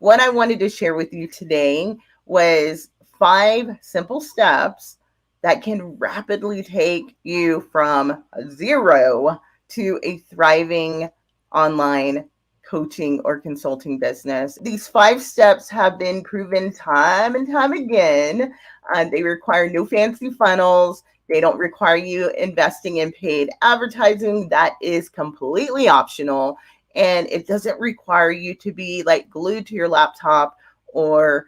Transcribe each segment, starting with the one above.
What I wanted to share with you today was 5 simple steps that can rapidly take you from 0 to a thriving online coaching or consulting business. These 5 steps have been proven time and time again. They require no fancy funnels. They don't require you investing in paid advertising. That is completely optional. And it doesn't require you to be like glued to your laptop or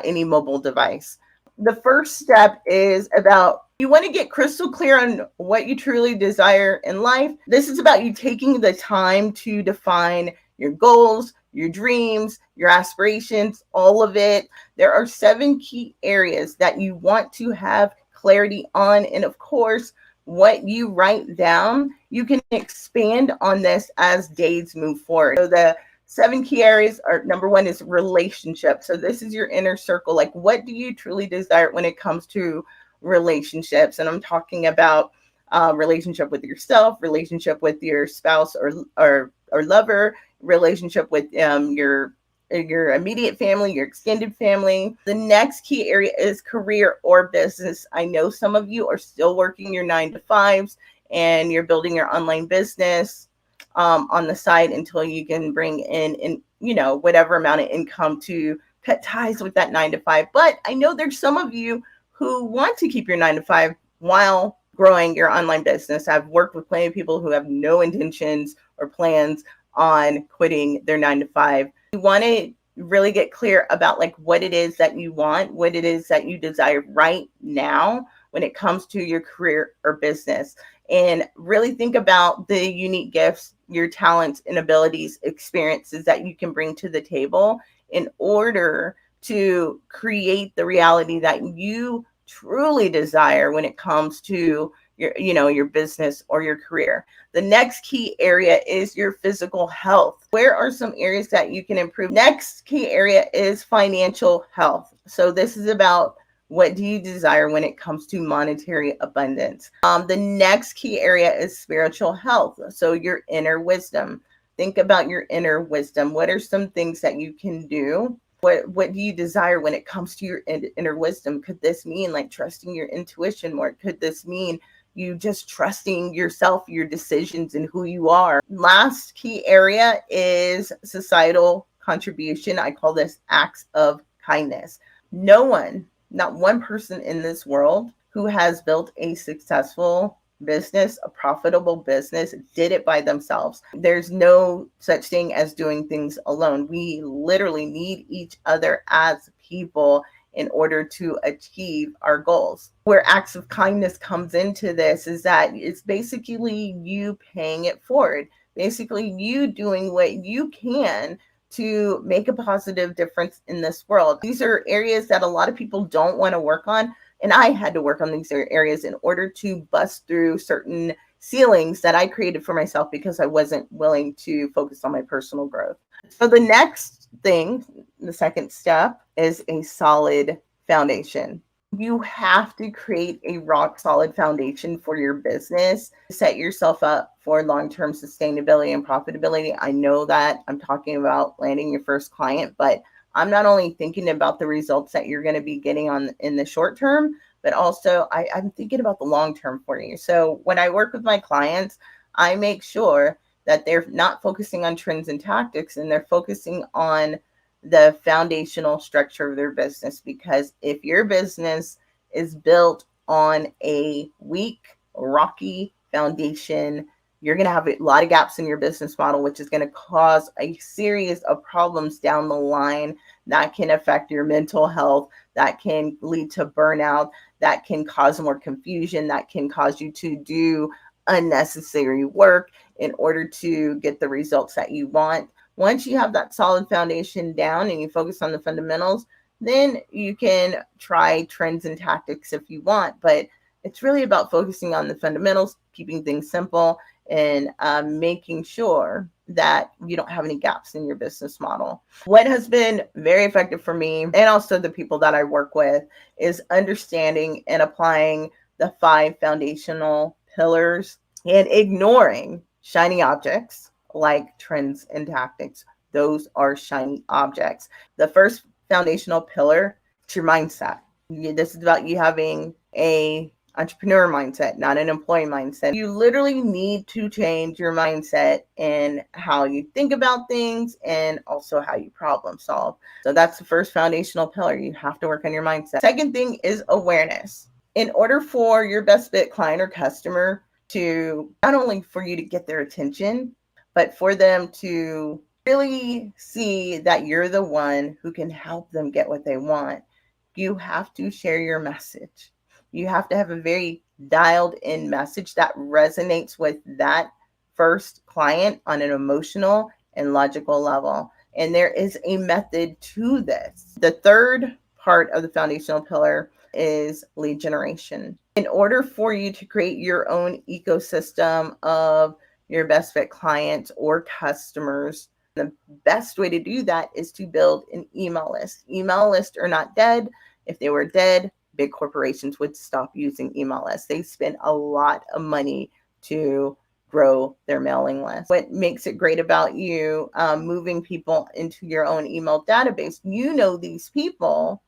any mobile device. The first step is about you want to get crystal clear on what you truly desire in life. This is about you taking the time to define your goals, your dreams, your aspirations, all of it. There are 7 key areas that you want to have clarity on. And of course, what you write down, you can expand on this as days move forward. So the 7 key areas are, number 1 is relationship. So this is your inner circle. Like, what do you truly desire when it comes to relationships? And I'm talking about relationship with yourself, relationship with your spouse or lover, relationship with your immediate family, your extended family. The next key area is career or business. I know some of you are still working your 9 to 5s and you're building your online business on the side until you can bring in whatever amount of income to cut ties with that 9 to 5. But I know there's some of you who want to keep your 9 to 5 while growing your online business. I've worked with plenty of people who have no intentions or plans on quitting their 9 to 5. You want to really get clear about like what it is that you want, what it is that you desire right now when it comes to your career or business. And really think about the unique gifts, your talents and abilities, experiences that you can bring to the table in order to create the reality that you truly desire when it comes to your business or your career. The next key area is your physical health. Where are some areas that you can improve? Next key area is financial health. So this is about what do you desire when it comes to monetary abundance. The next key area is spiritual health. So your inner wisdom. Think about your inner wisdom. What are some things that you can do? What do you desire when it comes to your inner wisdom? Could this mean like trusting your intuition more? Could this mean you just trusting yourself, your decisions, and who you are? Last key area is societal contribution. I call this acts of kindness. No one, not one person in this world who has built a successful business, a profitable business, did it by themselves. There's no such thing as doing things alone. We literally need each other as people in order to achieve our goals. Where acts of kindness comes into this is that it's basically you paying it forward. Basically you doing what you can to make a positive difference in this world. These are areas that a lot of people don't want to work on. And I had to work on these areas in order to bust through certain ceilings that I created for myself because I wasn't willing to focus on my personal growth. So the next thing, the second step, is a solid foundation. You have to create a rock solid foundation for your business. Set yourself up for long-term sustainability and profitability. I know that I'm talking about landing your first client, but I'm not only thinking about the results that you're going to be getting in the short term, but also I'm thinking about the long term for you. So when I work with my clients, I make sure that they're not focusing on trends and tactics, and they're focusing on the foundational structure of their business. Because if your business is built on a weak, rocky foundation, you're going to have a lot of gaps in your business model, which is going to cause a series of problems down the line that can affect your mental health, that can lead to burnout, that can cause more confusion, that can cause you to do unnecessary work in order to get the results that you want. Once you have that solid foundation down and you focus on the fundamentals, then you can try trends and tactics if you want. But it's really about focusing on the fundamentals, keeping things simple, and making sure that you don't have any gaps in your business model. What has been very effective for me and also the people that I work with is understanding and applying the 5 foundational pillars and ignoring shiny objects like trends and tactics. those are shiny objects. The first foundational pillar is your mindset. This is about you having a entrepreneur mindset, not an employee mindset. You literally need to change your mindset in how you think about things and also how you problem solve. So that's the first foundational pillar. You have to work on your mindset. Second thing is awareness. In order for your best fit client or customer to not only for you to get their attention, but for them to really see that you're the one who can help them get what they want, you have to share your message. You have to have a very dialed in message that resonates with that first client on an emotional and logical level. And there is a method to this. The third part of the foundational pillar is lead generation. In order for you to create your own ecosystem of your best fit clients or customers, the best way to do that is to build an email list. Email lists are not dead. If they were dead, big corporations would stop using email lists. They spend a lot of money to grow their mailing list. What makes it great about you moving people into your own email database, you know these people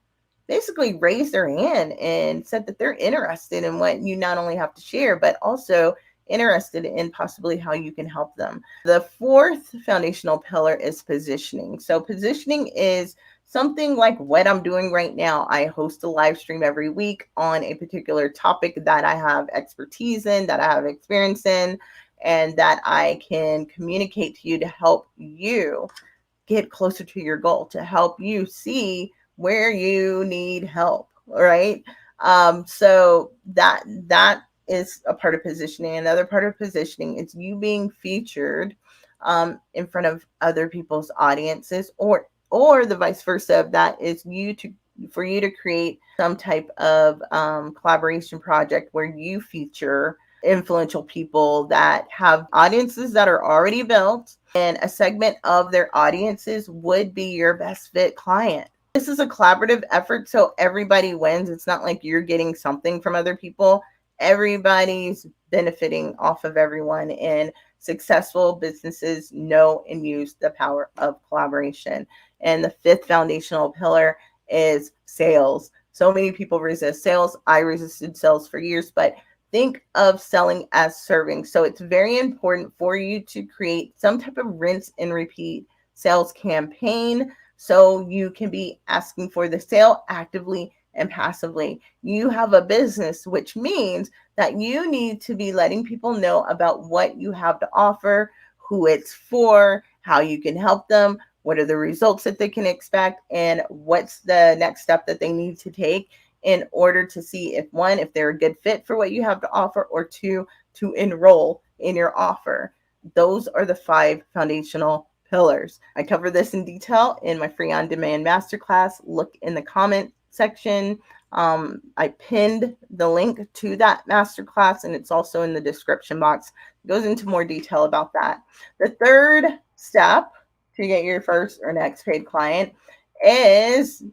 basically raised their hand and said that they're interested in what you not only have to share, but also interested in possibly how you can help them. The fourth foundational pillar is positioning. So positioning is something like what I'm doing right now. I host a live stream every week on a particular topic that I have expertise in, that I have experience in, and that I can communicate to you to help you get closer to your goal, to help you see where you need help. Right. So that is a part of positioning. Another part of positioning is you being featured in front of other people's audiences, or the vice versa. That is for you to create some type of collaboration project where you feature influential people that have audiences that are already built, and a segment of their audiences would be your best fit client. This is a collaborative effort, so everybody wins. It's not like you're getting something from other people. Everybody's benefiting off of everyone, and successful businesses know and use the power of collaboration. And the fifth foundational pillar is sales. So many people resist sales. I resisted sales for years, but think of selling as serving. So it's very important for you to create some type of rinse and repeat sales campaign so you can be asking for the sale actively and passively. You have a business, which means that you need to be letting people know about what you have to offer, who it's for, how you can help them, what are the results that they can expect, and what's the next step that they need to take in order to see if they're a good fit for what you have to offer, or two, to enroll in your offer. Those are the 5 foundational pillars. I cover this in detail in my free on-demand masterclass. Look in the comment section. I pinned the link to that masterclass, and it's also in the description box. It goes into more detail about that. The third step to get your first or next paid client is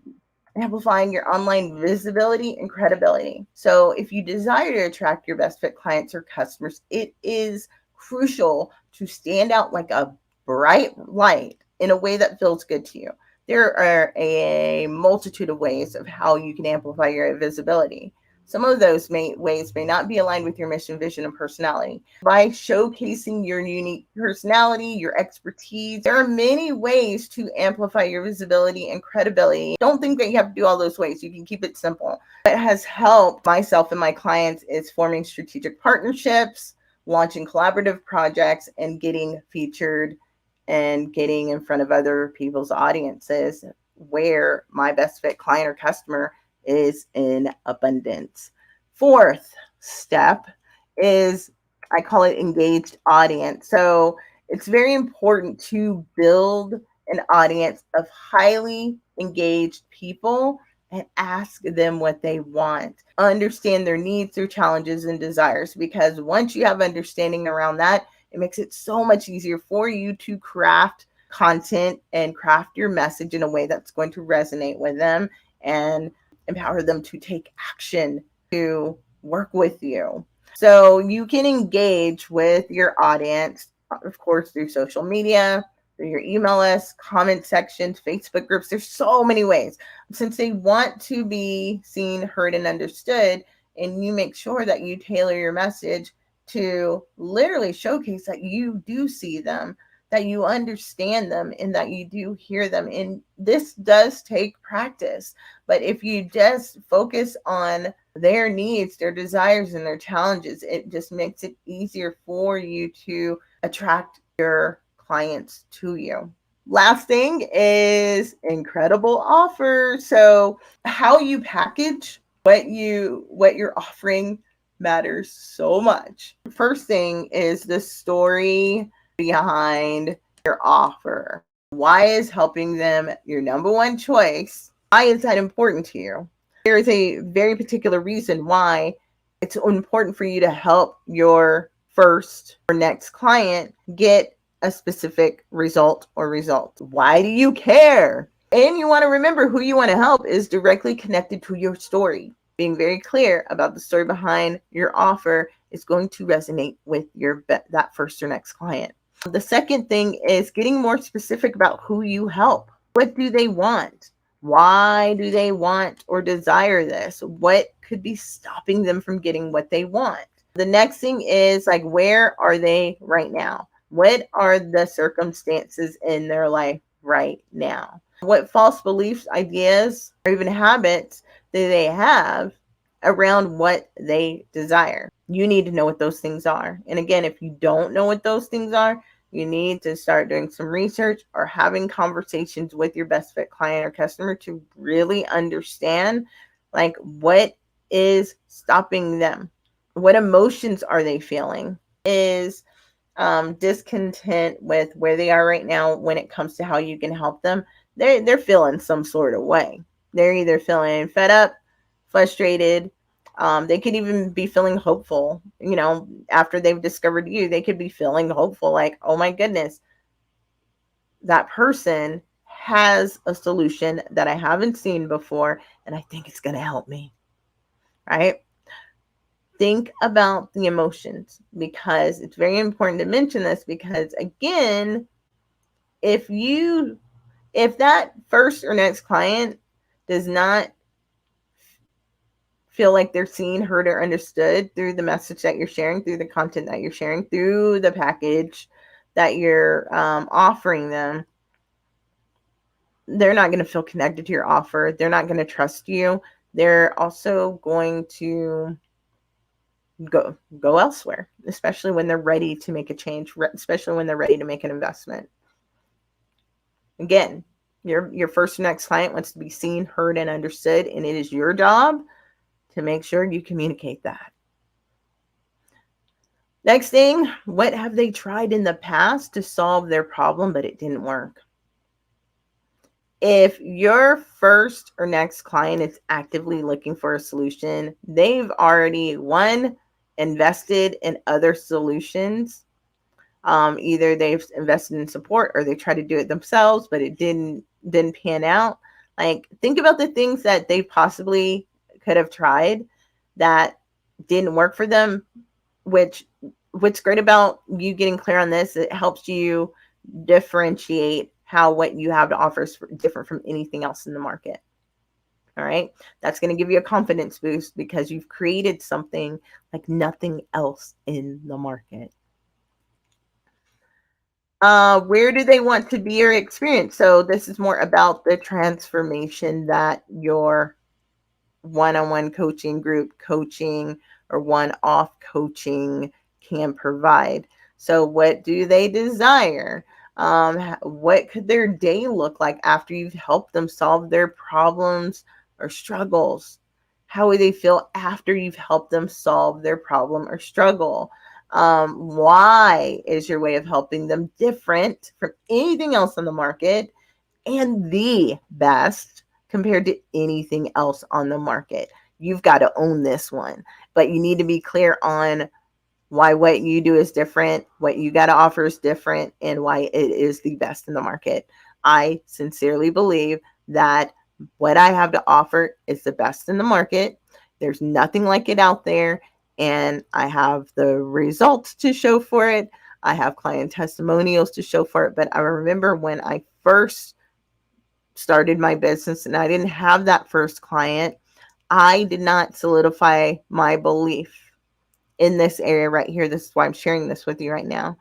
amplifying your online visibility and credibility. So if you desire to attract your best fit clients or customers, it is crucial to stand out like a bright light in a way that feels good to you. There are a multitude of ways of how you can amplify your visibility. Some of those ways may not be aligned with your mission, vision, and personality. By showcasing your unique personality, your expertise, there are many ways to amplify your visibility and credibility. Don't think that you have to do all those ways. You can keep it simple. What has helped myself and my clients is forming strategic partnerships, launching collaborative projects, and getting featured and getting in front of other people's audiences where my best fit client or customer is in abundance. Fourth step is, I call it engaged audience. So it's very important to build an audience of highly engaged people and ask them what they want. Understand their needs, their challenges, and desires, because once you have understanding around that, it makes it so much easier for you to craft content and craft your message in a way that's going to resonate with them and empower them to take action to work with you. So you can engage with your audience, of course, through social media, through your email list, comment sections, Facebook groups. There's so many ways. Since they want to be seen, heard, and understood, and you make sure that you tailor your message to literally showcase that you do see them, that you understand them, and that you do hear them. And this does take practice. But if you just focus on their needs, their desires, and their challenges, it just makes it easier for you to attract your clients to you. Last thing is incredible offer. So how you package what you're offering matters so much. First thing is the story behind your offer. Why is helping them your number one choice? Why is that important to you? There is a very particular reason why it's important for you to help your first or next client get a specific result or results. Why do you care? And you want to remember who you want to help is directly connected to your story. Being very clear about the story behind your offer is going to resonate with that first or next client. The second thing is getting more specific about who you help. What do they want? Why do they want or desire this? What could be stopping them from getting what they want? The next thing is like, where are they right now? What are the circumstances in their life right now? What false beliefs, ideas, or even habits do they have around what they desire? You need to know what those things are. And again, if you don't know what those things are, you need to start doing some research or having conversations with your best fit client or customer to really understand like what is stopping them. What emotions are they feeling? Is discontent with where they are right now when it comes to how you can help them? They're feeling some sort of way. They're either feeling fed up, frustrated. They could even be feeling hopeful. After they've discovered you, they could be feeling hopeful, like, oh my goodness, that person has a solution that I haven't seen before, and I think it's going to help me. Right? Think about the emotions, because it's very important to mention this, because again, if that first or next client does not feel like they're seen, heard, or understood through the message that you're sharing, through the content that you're sharing, through the package that you're offering them, they're not going to feel connected to your offer. They're not going to trust you. They're also going to go elsewhere, especially when they're ready to make a change, especially when they're ready to make an investment. Again, your first or next client wants to be seen, heard, and understood, and it is your job to make sure you communicate that. Next thing, what have they tried in the past to solve their problem, but it didn't work? If your first or next client is actively looking for a solution, they've already, one, invested in other solutions. Either they've invested in support or they try to do it themselves, but it didn't pan out. Like, think about the things that they possibly could have tried that didn't work for them. What's great about you getting clear on this, it helps you differentiate how what you have to offer is different from anything else in the market. All right. That's going to give you a confidence boost because you've created something like nothing else in the market. Where do they want to be or experience? So this is more about the transformation that your one-on-one coaching, group coaching, or one-off coaching can provide. So what do they desire? What could their day look like after you've helped them solve their problems or struggles? How would they feel after you've helped them solve their problem or struggle? Why is your way of helping them different from anything else on the market and the best compared to anything else on the market? You've got to own this one, but you need to be clear on why what you do is different, what you got to offer is different, and why it is the best in the market. I sincerely believe that what I have to offer is the best in the market. There's nothing like it out there, and I have the results to show for it. I have client testimonials to show for it. But I remember when I first started my business and I didn't have that first client, I did not solidify my belief in this area right here. This is why I'm sharing this with you right now.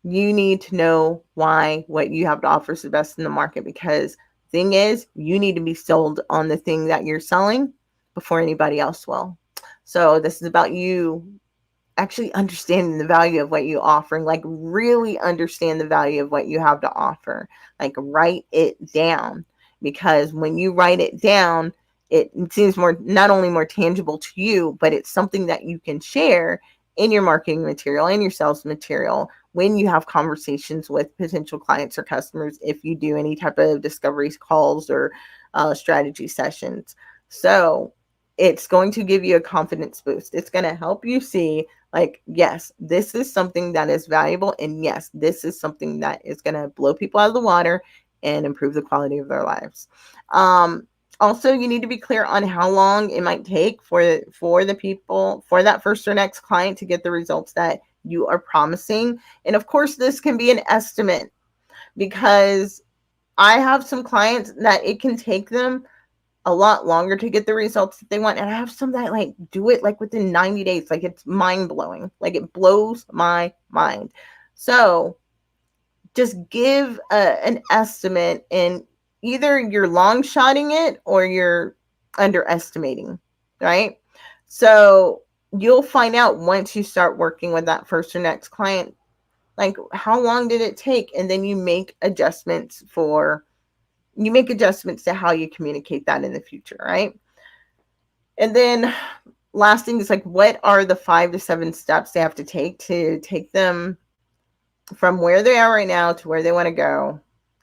You need to know why what you have to offer is the best in the market, because the thing is, you need to be sold on the thing that you're selling before anybody else will. So this is about you actually understanding the value of what you offer, like really understand the value of what you have to offer, like write it down, because when you write it down, it seems more, not only more tangible to you, but it's something that you can share in your marketing material, in your sales material, when you have conversations with potential clients or customers, if you do any type of discovery calls or strategy sessions. So it's going to give you a confidence boost. It's going to help you see, like, yes, this is something that is valuable. And yes, this is something that is going to blow people out of the water and improve the quality of their lives. Also, you need to be clear on how long it might take for the people, for that first or next client to get the results that you are promising. And of course, this can be an estimate, because I have some clients that it can take them a lot longer to get the results that they want. And I have some that like do it like within 90 days. Like it's mind blowing. Like it blows my mind. So just give an estimate, and either you're long shotting it or you're underestimating, right? So you'll find out once you start working with that first or next client, like how long did it take? And then you make adjustments to how you communicate that in the future, right? And then last thing is like, what are the 5 to 7 steps they have to take them from where they are right now to where they want to go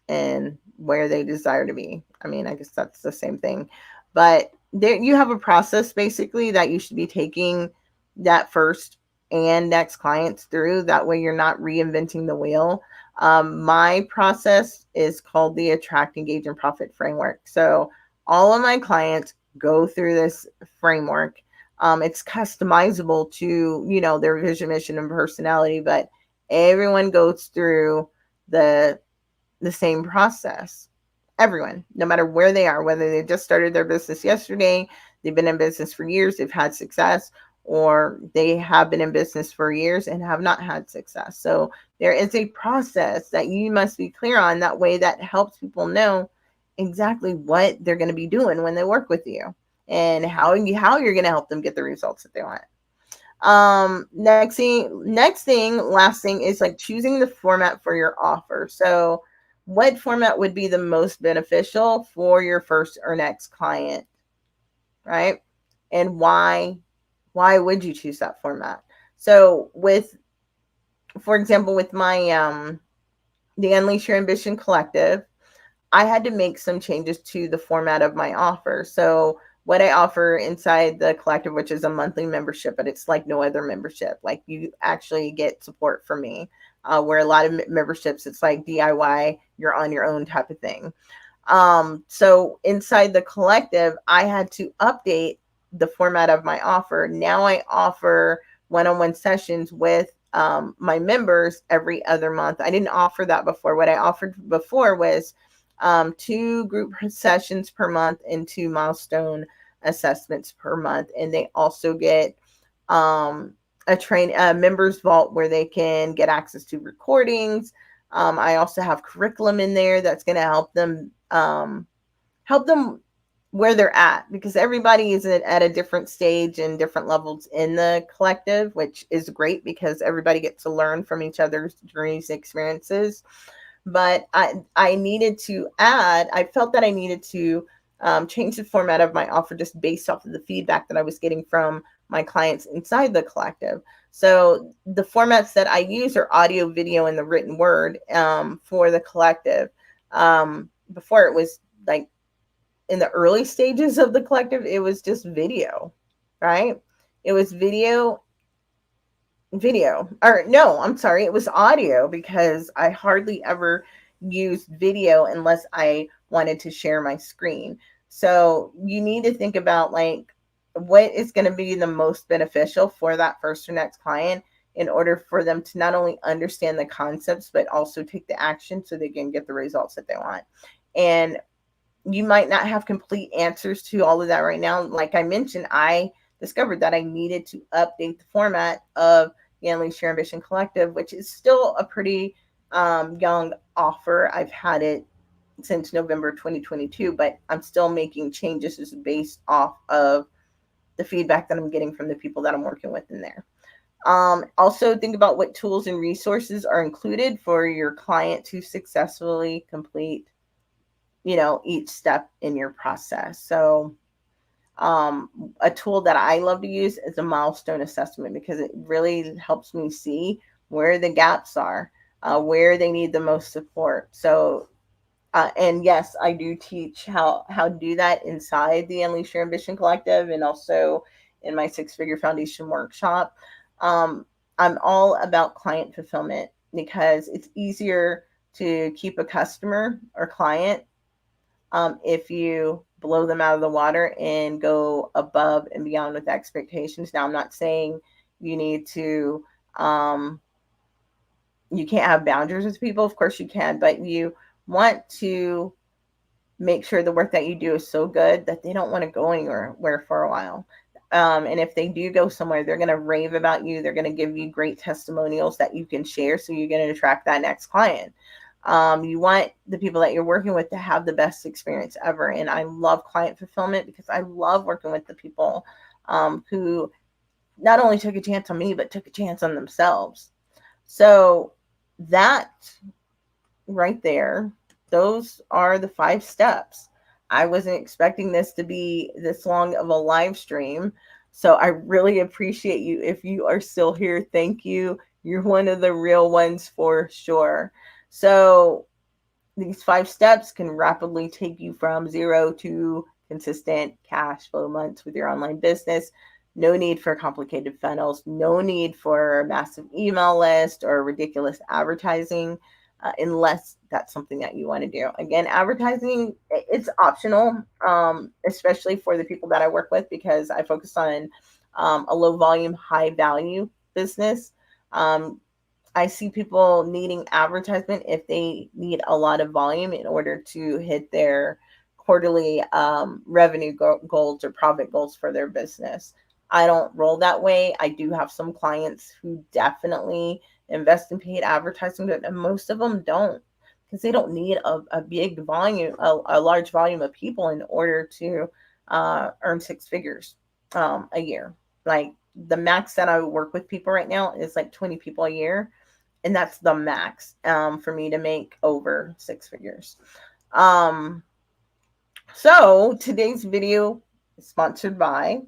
and where they desire to be. I mean, I guess that's the same thing, but there you have a process basically that you should be taking that first and next clients through. That way you're not reinventing the wheel. My process is called the Attract, Engage, and Profit framework. So all of my clients go through this framework. It's customizable to, their vision, mission, and personality, but everyone goes through the same process. Everyone, no matter where they are, whether they just started their business yesterday, they've been in business for years, they've had success, or they have been in business for years and have not had success. So there is a process that you must be clear on. That way that helps people know exactly what they're going to be doing when they work with you, and how you're going to help them get the results that they want. Last thing is like choosing the format for your offer. So what format would be the most beneficial for your first or next client, right? And why would you choose that format? So for example, with my the Unleash Your Ambition Collective, I had to make some changes to the format of my offer. So what I offer inside the collective, which is a monthly membership, but it's like no other membership. Like you actually get support from me, where a lot of memberships, it's like DIY, you're on your own type of thing. So inside the collective, I had to update the format of my offer. Now I offer one-on-one sessions with my members every other month. I didn't offer that before. What I offered before was 2 group sessions per month and 2 milestone assessments per month. And they also get a members vault where they can get access to recordings. I also have curriculum in there that's going to help them where they're at, because everybody is at a different stage and different levels in the collective, which is great because everybody gets to learn from each other's journeys and experiences. But I felt that I needed to change the format of my offer just based off of the feedback that I was getting from my clients inside the collective. So the formats that I use are audio, video, and the written word for the collective. Before, it was like in the early stages of the collective, it was just video, right? It was or no, I'm sorry, it was audio, because I hardly ever used video unless I wanted to share my screen. So you need to think about like what is going to be the most beneficial for that first or next client, in order for them to not only understand the concepts, but also take the action so they can get the results that they want. And you might not have complete answers to all of that right now. Like I mentioned, I discovered that I needed to update the format of the Unleash Your Ambition Collective, which is still a pretty young offer. I've had it since November 2022, but I'm still making changes based off of the feedback that I'm getting from the people that I'm working with in there. Also, think about what tools and resources are included for your client to successfully complete, each step in your process. So, a tool that I love to use is a milestone assessment because it really helps me see where the gaps are, where they need the most support. So, and yes, I do teach how to do that inside the Unleash Your Ambition Collective and also in my 6-figure foundation workshop. I'm all about client fulfillment because it's easier to keep a customer or client if you blow them out of the water and go above and beyond with expectations. Now, I'm not saying you need to, you can't have boundaries with people. Of course you can, but you want to make sure the work that you do is so good that they don't want to go anywhere for a while. And if they do go somewhere, they're going to rave about you. They're going to give you great testimonials that you can share. So you're going to attract that next client. You want the people that you're working with to have the best experience ever. And I love client fulfillment because I love working with the people who not only took a chance on me, but took a chance on themselves. So that right there, those are the 5 steps. I wasn't expecting this to be this long of a live stream. So I really appreciate you. If you are still here, thank you. You're one of the real ones for sure. So these 5 steps can rapidly take you from 0 to consistent cash flow months with your online business. No need for complicated funnels. No need for a massive email list or ridiculous advertising. Unless that's something that you want to do. Again, advertising, it's optional, especially for the people that I work with because I focus on a low volume, high value business. I see people needing advertisement if they need a lot of volume in order to hit their quarterly revenue goals or profit goals for their business. I don't roll that way. I do have some clients who definitely invest in paid advertising, but most of them don't because they don't need a big volume, a large volume of people in order to earn 6 figures a year. Like the max that I work with people right now is like 20 people a year. And that's the max for me to make over 6 figures. So today's video is sponsored by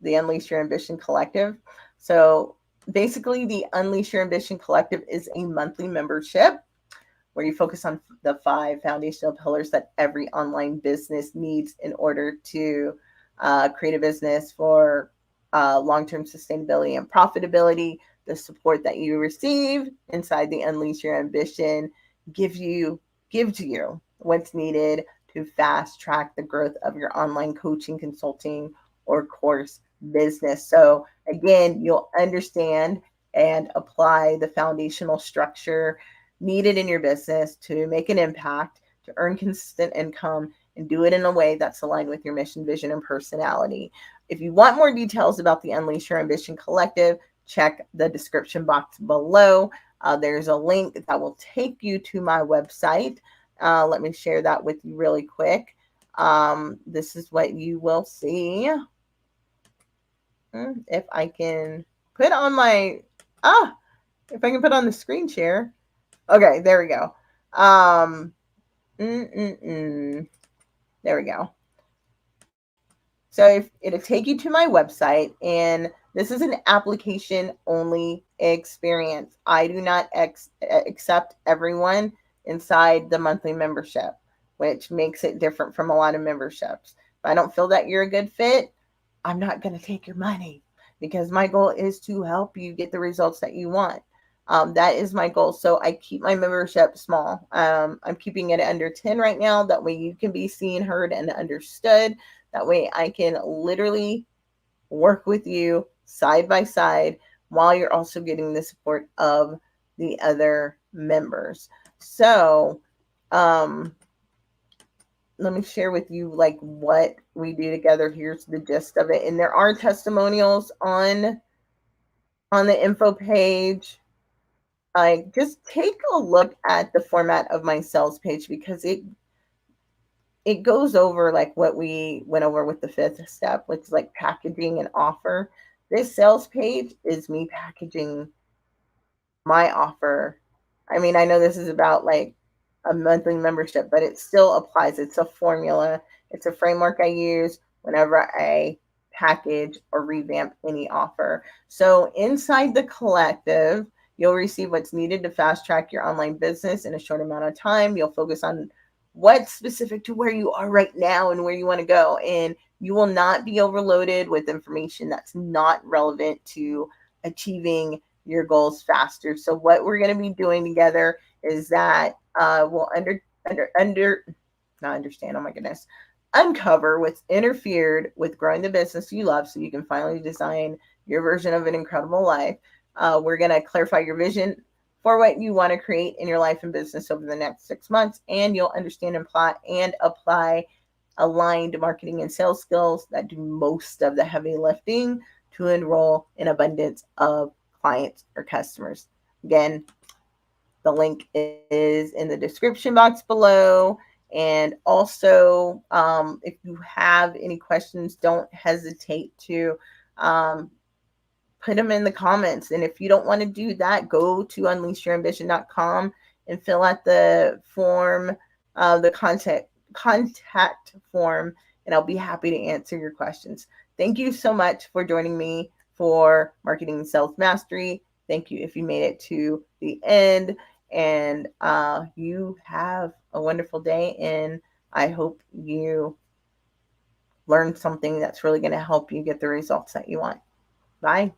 the Unleash Your Ambition Collective. So basically, the Unleash Your Ambition Collective is a monthly membership where you focus on the 5 foundational pillars that every online business needs in order to create a business for long-term sustainability and profitability. The support that you receive inside the Unleash Your Ambition gives you what's needed to fast track the growth of your online coaching, consulting, or course business. So again, you'll understand and apply the foundational structure needed in your business to make an impact, to earn consistent income, and do it in a way that's aligned with your mission, vision, and personality. If you want more details about the Unleash Your Ambition Collective, check the description box below. There's a link that will take you to my website. Let me share that with you really quick. This is what you will see. If I can put on my, if I can put on the screen share. Okay, there we go. There we go. So it'll take you to my website, and this is an application-only experience. I do not accept everyone inside the monthly membership, which makes it different from a lot of memberships. If I don't feel that you're a good fit, I'm not going to take your money because my goal is to help you get the results that you want. That is my goal. So I keep my membership small. I'm keeping it under 10 right now. That way you can be seen, heard, and understood. That way I can literally work with you side by side while you're also getting the support of the other members. So, let me share with you like what we do together. Here's the gist of it. And there are testimonials on the info page. Like, just take a look at the format of my sales page, because it goes over like what we went over with the fifth step, which is like packaging an offer. This sales page is me packaging my offer. I mean, I know this is about like a monthly membership, but it still applies. It's a formula, it's a framework I use whenever I package or revamp any offer. So, inside the collective, you'll receive what's needed to fast track your online business in a short amount of time. You'll focus on what's specific to where you are right now and where you want to go. And you will not be overloaded with information that's not relevant to achieving your goals faster. So what we're going to be doing together is that we'll not understand. Oh my goodness. Uncover what's interfered with growing the business you love, so you can finally design your version of an incredible life. We're going to clarify your vision for what you want to create in your life and business over the next 6 months, and you'll understand and plot and apply aligned marketing and sales skills that do most of the heavy lifting to enroll in abundance of clients or customers. Again, the link is in the description box below. And also, if you have any questions, don't hesitate to put them in the comments. And if you don't want to do that, go to unleashyourambition.com and fill out the form, the contact form, and I'll be happy to answer your questions. Thank you so much for joining me for Marketing Self Mastery. Thank you if you made it to the end. And you have a wonderful day. And I hope you learned something that's really going to help you get the results that you want. Bye.